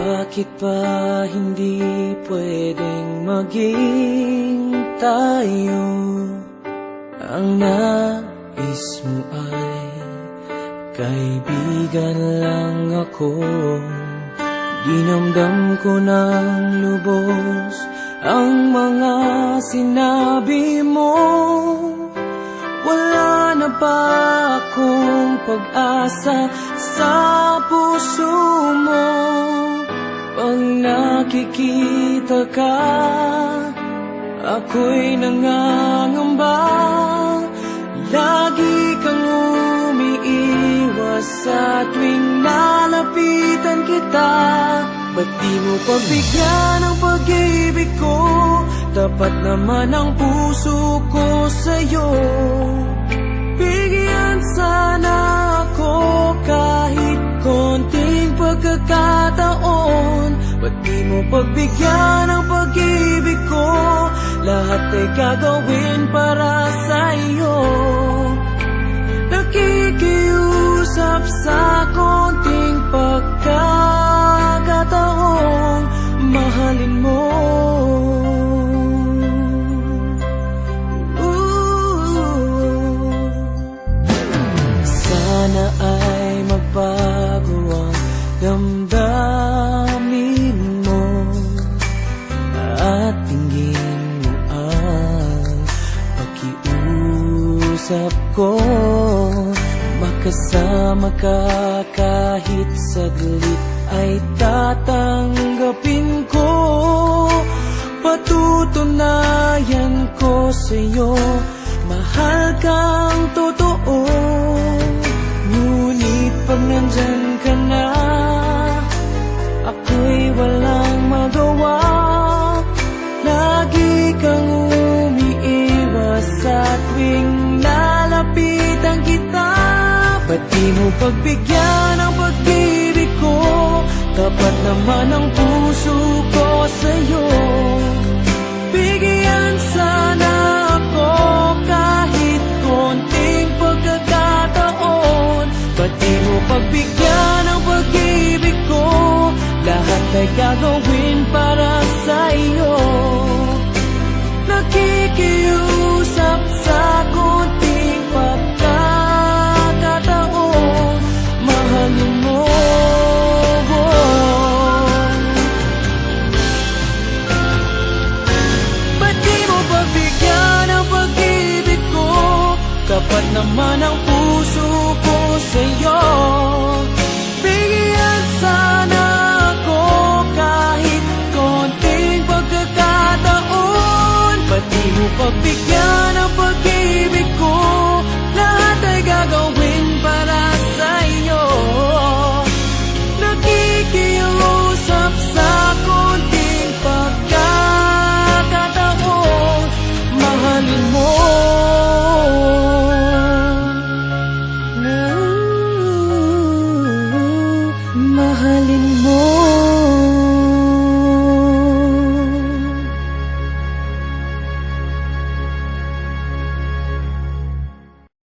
Bakit ba hindi pwedeng maging tayo? Ang nais mo ay kaibigan lang ako. Dinamdam ko ng lubos ang mga sinabi mo. Wala na ba akong pag-asa sa puso mo? Pag nakikita ka, ako'y nangangamba. Lagi kang umiiwas sa tuwing nalapitan kita. Ba't di mo pagbigyan ang pag-ibig ko? Tapat naman ang puso ko sa'yo. Bigyan sana ako kahit konting pagkakataon. Ba't di mo pagbigyan ang pag-ibig ko? Lahat ay gagawin para sa'yo. Nakikiusap sa konting pagkakataon, mahalin mo. Sana ay magbago ang damdamin mo at tingin mo ang pakiusap ko. Makasama ka kahit saglit ay tatanggapin ko. Patutunayan ko sa'yo, mahal kang totoo. Ngunit pag nandyan ka na, ako'y walang magawa. Lagi kang umiiwas sa tuwing nalapitan kita. Ba't di mo pagbigyan ang pag-ibig ko? Tapat naman ang puso ko sa'yo. Bigyan sana ako kahit konting pagkakataon. Ba't di mo pagbigyan ang pag-ibig ko? Lahat ay gagawin para sa'yo. Nakikiusap sa konting pagkakataon, mahalin mo. Ba't di mo pagbigyan ang pag-ibig ko? Kapat naman ang puso ko sa'yo.